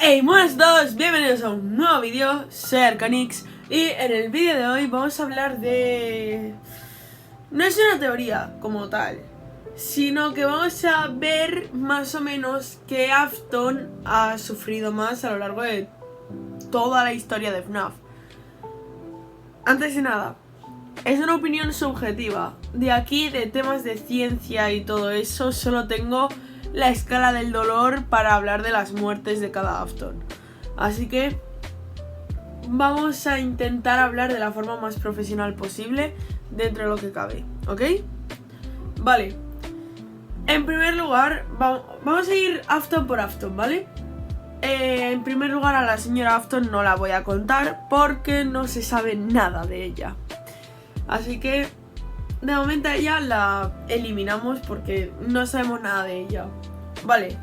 Hey, buenas a todos, bienvenidos a un nuevo vídeo, soy Arcanix y en el vídeo de hoy vamos a hablar de... No es una teoría como tal, sino que vamos a ver más o menos qué Afton ha sufrido más a lo largo de toda la historia de FNAF. Antes de nada, es una opinión subjetiva. De aquí, de temas de ciencia y todo eso, solo tengo la escala del dolor para hablar de las muertes de cada Afton. Así que vamos a intentar hablar de la forma más profesional posible dentro de lo que cabe, ¿ok? Vale. En primer lugar, vamos a ir Afton por Afton, ¿vale? En primer lugar, a la señora Afton no la voy a contar porque no se sabe nada de ella. Así que de momento a ella la eliminamos porque no sabemos nada de ella. Vale.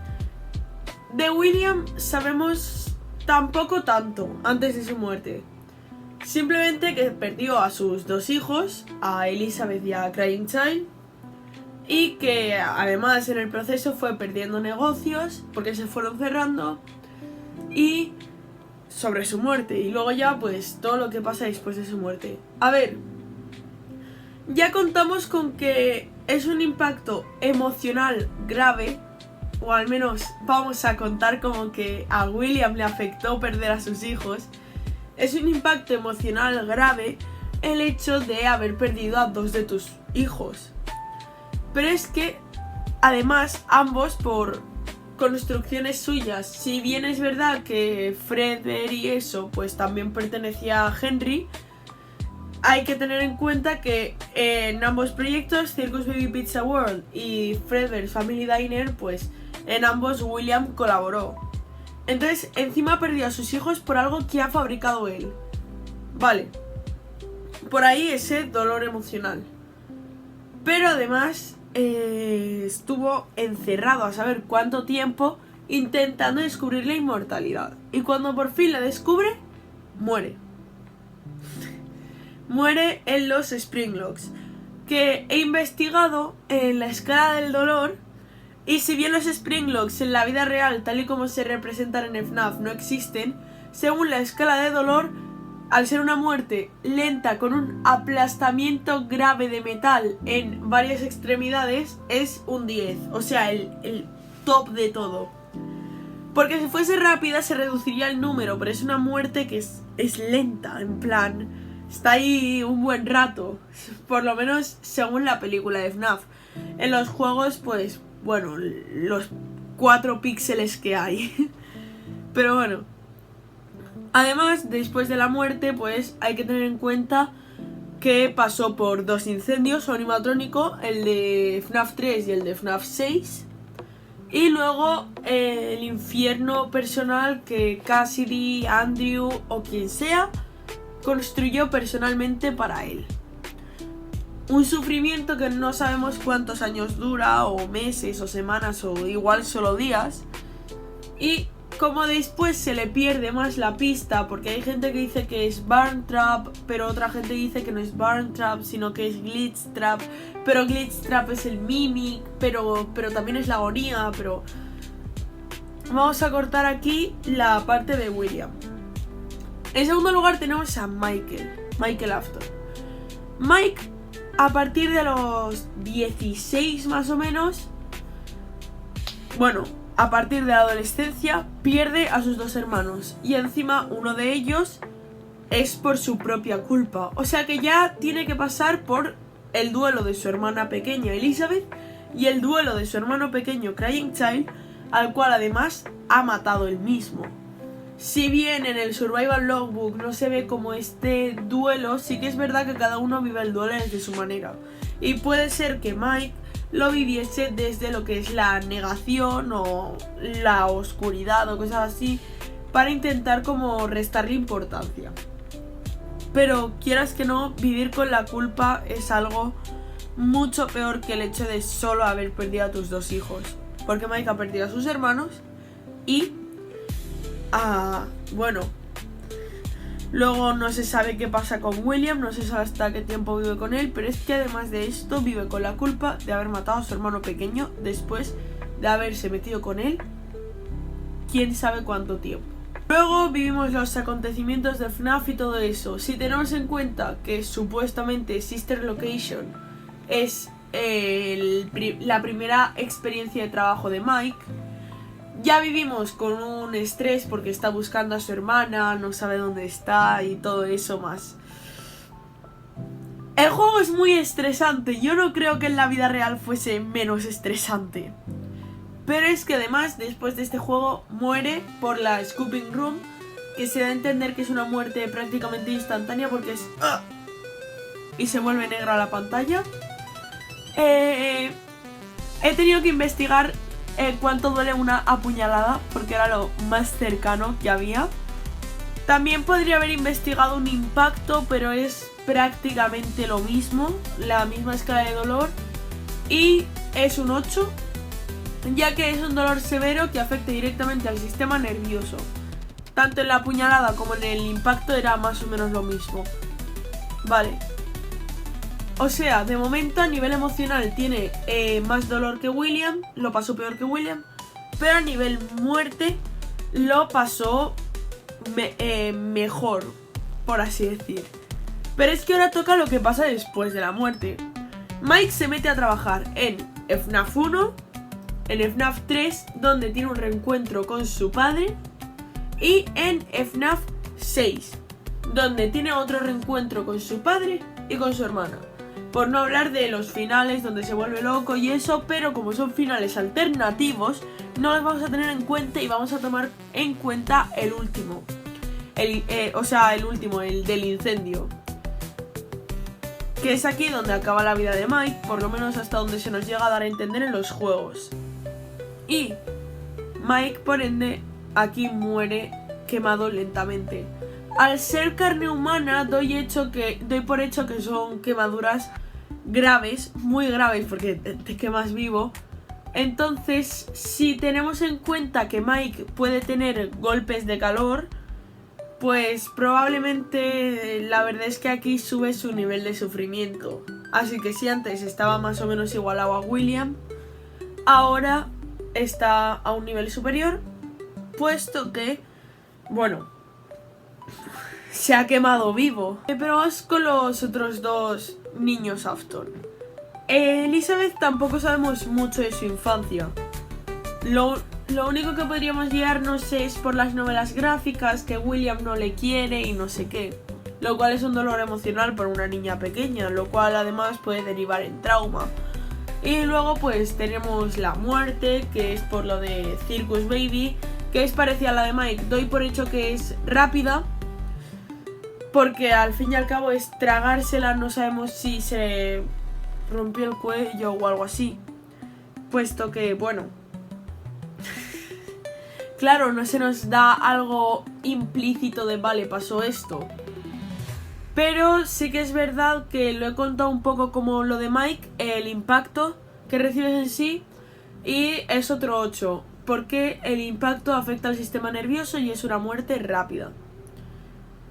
De William sabemos tampoco tanto antes de su muerte. Simplemente que perdió a sus dos hijos, a Elizabeth y a Crying Child. Y que además en el proceso fue perdiendo negocios porque se fueron cerrando. Y sobre su muerte. Y luego ya pues todo lo que pasa después de su muerte. A ver, ya contamos con que es un impacto emocional grave, o al menos vamos a contar como que a William le afectó perder a sus hijos. Es un impacto emocional grave el hecho de haber perdido a dos de tus hijos. Pero es que además ambos por construcciones suyas, si bien es verdad que Fredbear y eso pues también pertenecía a Henry, hay que tener en cuenta que en ambos proyectos, Circus Baby Pizza World y Fredbear's Family Diner, pues en ambos William colaboró. Entonces, encima perdió a sus hijos por algo que ha fabricado él. Vale. Por ahí ese dolor emocional. Pero además estuvo encerrado a saber cuánto tiempo intentando descubrir la inmortalidad. Y cuando por fin la descubre, muere. Muere en los Springlocks, que he investigado en la escala del dolor, y si bien los Springlocks en la vida real, tal y como se representan en FNAF, no existen, según la escala de dolor, al ser una muerte lenta con un aplastamiento grave de metal en varias extremidades, es un 10, o sea, el top de todo. Porque si fuese rápida se reduciría el número, pero es una muerte que es lenta, en plan... Está ahí un buen rato, por lo menos según la película de FNAF. En los juegos, pues, bueno, los 4 píxeles que hay. Pero bueno. Además, después de la muerte, pues, hay que tener en cuenta que pasó por 2 incendios, su animatrónico, el de FNAF 3 y el de FNAF 6. Y luego el infierno personal que Cassidy, Andrew o quien sea construyó personalmente para él. Un sufrimiento que no sabemos cuántos años dura, o meses, o semanas, o igual solo días. Y como después se le pierde más la pista, porque hay gente que dice que es Burn Trap, pero otra gente dice que no es Burn Trap, sino que es Glitch Trap. Pero Glitch Trap es el Mimic, pero también es la agonía, pero... Vamos a cortar aquí la parte de William. En segundo lugar tenemos a Michael Afton. Mike, a partir de los 16 más o menos, bueno, a partir de la adolescencia, pierde a sus dos hermanos. Y encima uno de ellos es por su propia culpa. O sea que ya tiene que pasar por el duelo de su hermana pequeña Elizabeth y el duelo de su hermano pequeño Crying Child, al cual además ha matado él mismo. Si bien en el Survival Logbook no se ve como este duelo, sí que es verdad que cada uno vive el duelo desde su manera. Y puede ser que Mike lo viviese desde lo que es la negación o la oscuridad o cosas así, para intentar como restarle importancia. Pero quieras que no, vivir con la culpa es algo mucho peor que el hecho de solo haber perdido a tus dos hijos. Porque Mike ha perdido a sus hermanos y... bueno, luego no se sabe qué pasa con William, no se sabe hasta qué tiempo vive con él, pero es que además de esto vive con la culpa de haber matado a su hermano pequeño después de haberse metido con él quién sabe cuánto tiempo. Luego vivimos los acontecimientos de FNAF y todo eso. Si tenemos en cuenta que supuestamente Sister Location es la primera experiencia de trabajo de Mike, ya vivimos con un estrés porque está buscando a su hermana, no sabe dónde está y todo eso más. El juego es muy estresante, yo no creo que en la vida real fuese menos estresante. Pero es que además, después de este juego, muere por la Scooping Room, que se da a entender que es una muerte prácticamente instantánea porque es... y se vuelve negra la pantalla. He tenido que investigar cuánto duele una apuñalada, porque era lo más cercano que había. También podría haber investigado un impacto, pero es prácticamente lo mismo, la misma escala de dolor, y es un 8, ya que es un dolor severo que afecta directamente al sistema nervioso. Tanto en la apuñalada como en el impacto era más o menos lo mismo. Vale. O sea, de momento a nivel emocional tiene más dolor que William, lo pasó peor que William, pero a nivel muerte lo pasó mejor, por así decir. Pero es que ahora toca lo que pasa después de la muerte. Mike se mete a trabajar en FNAF 1, en FNAF 3, donde tiene un reencuentro con su padre, y en FNAF 6, donde tiene otro reencuentro con su padre y con su hermana. Por no hablar de los finales donde se vuelve loco y eso, pero como son finales alternativos, no los vamos a tener en cuenta y vamos a tomar en cuenta el último. El del incendio. Que es aquí donde acaba la vida de Mike, por lo menos hasta donde se nos llega a dar a entender en los juegos. Y Mike, por ende, aquí muere quemado lentamente. Al ser carne humana, doy por hecho que son quemaduras graves, muy graves, porque te quemas vivo. Entonces, si tenemos en cuenta que Mike puede tener golpes de calor, pues probablemente la verdad es que aquí sube su nivel de sufrimiento. Así que si antes estaba más o menos igualado a William, ahora está a un nivel superior, puesto que, bueno, se ha quemado vivo. Pero vamos con los otros dos niños Afton. Elizabeth tampoco sabemos mucho de su infancia. Lo único que podríamos guiarnos es por las novelas gráficas, que William no le quiere y no sé qué. Lo cual es un dolor emocional para una niña pequeña, lo cual además puede derivar en trauma. Y luego pues tenemos la muerte, que es por lo de Circus Baby, que es parecida a la de Mike. Doy por hecho que es rápida, porque al fin y al cabo es tragársela, no sabemos si se rompió el cuello o algo así. Puesto que, bueno, claro, no se nos da algo implícito de vale, pasó esto. Pero sí que es verdad que lo he contado un poco como lo de Mike, el impacto que recibes en sí, y es otro 8, porque el impacto afecta al sistema nervioso y es una muerte rápida.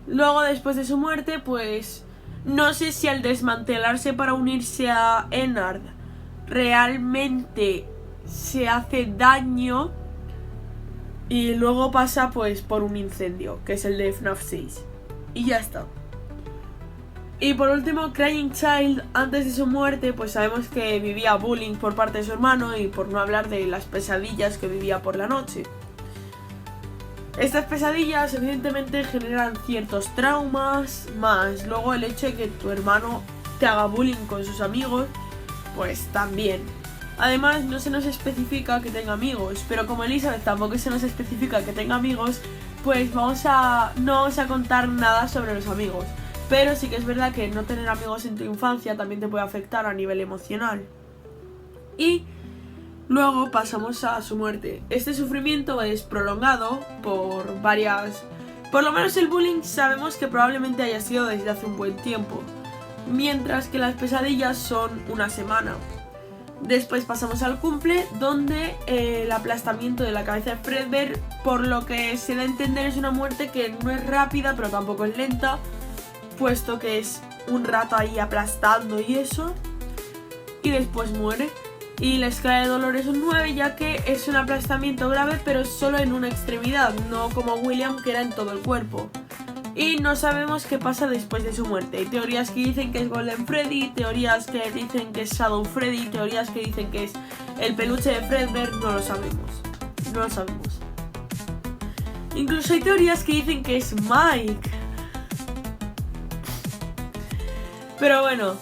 Luego, después de su muerte, pues no sé si al desmantelarse para unirse a Ennard realmente se hace daño y luego pasa pues por un incendio, que es el de FNAF 6. Y ya está. Y por último, Crying Child, antes de su muerte, pues sabemos que vivía bullying por parte de su hermano, y por no hablar de las pesadillas que vivía por la noche. Estas pesadillas evidentemente generan ciertos traumas, más luego el hecho de que tu hermano te haga bullying con sus amigos, pues también. Además no se nos especifica que tenga amigos, pero como Elizabeth tampoco se nos especifica que tenga amigos, pues no vamos a contar nada sobre los amigos. Pero sí que es verdad que no tener amigos en tu infancia también te puede afectar a nivel emocional. Y luego pasamos a su muerte. Este sufrimiento es prolongado por varias... Por lo menos el bullying sabemos que probablemente haya sido desde hace un buen tiempo, mientras que las pesadillas son una semana. Después pasamos al cumple, donde el aplastamiento de la cabeza de Fredbear, por lo que se da a entender, es una muerte que no es rápida pero tampoco es lenta, puesto que es un rato ahí aplastando y eso, y después muere. Y la escala de dolor es un 9, ya que es un aplastamiento grave pero solo en una extremidad, no como William, que era en todo el cuerpo. Y no sabemos qué pasa después de su muerte. Hay teorías que dicen que es Golden Freddy, teorías que dicen que es Shadow Freddy, teorías que dicen que es el peluche de Fredbear, no lo sabemos. No lo sabemos. Incluso hay teorías que dicen que es Mike. Pero bueno,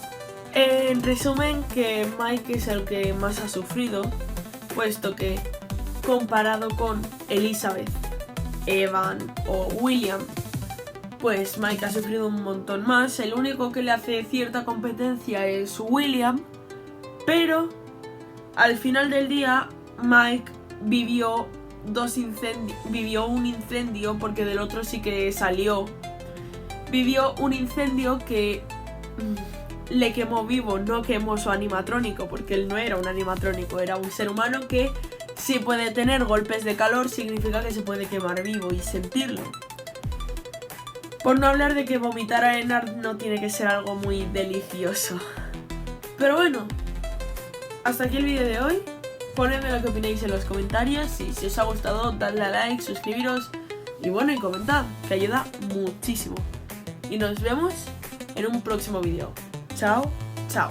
en resumen, que Mike es el que más ha sufrido, puesto que comparado con Elizabeth, Evan o William, pues Mike ha sufrido un montón más. El único que le hace cierta competencia es William, pero al final del día Mike vivió un incendio, porque del otro sí que salió. Vivió un incendio que le quemó vivo, no quemó su animatrónico, porque él no era un animatrónico, era un ser humano que si puede tener golpes de calor significa que se puede quemar vivo y sentirlo. Por no hablar de que vomitar a Ennard no tiene que ser algo muy delicioso. Pero bueno, hasta aquí el vídeo de hoy. Ponedme lo que opináis en los comentarios y si os ha gustado dadle a like, suscribiros y bueno, y comentad, que ayuda muchísimo. Y nos vemos en un próximo vídeo. Chao, chao.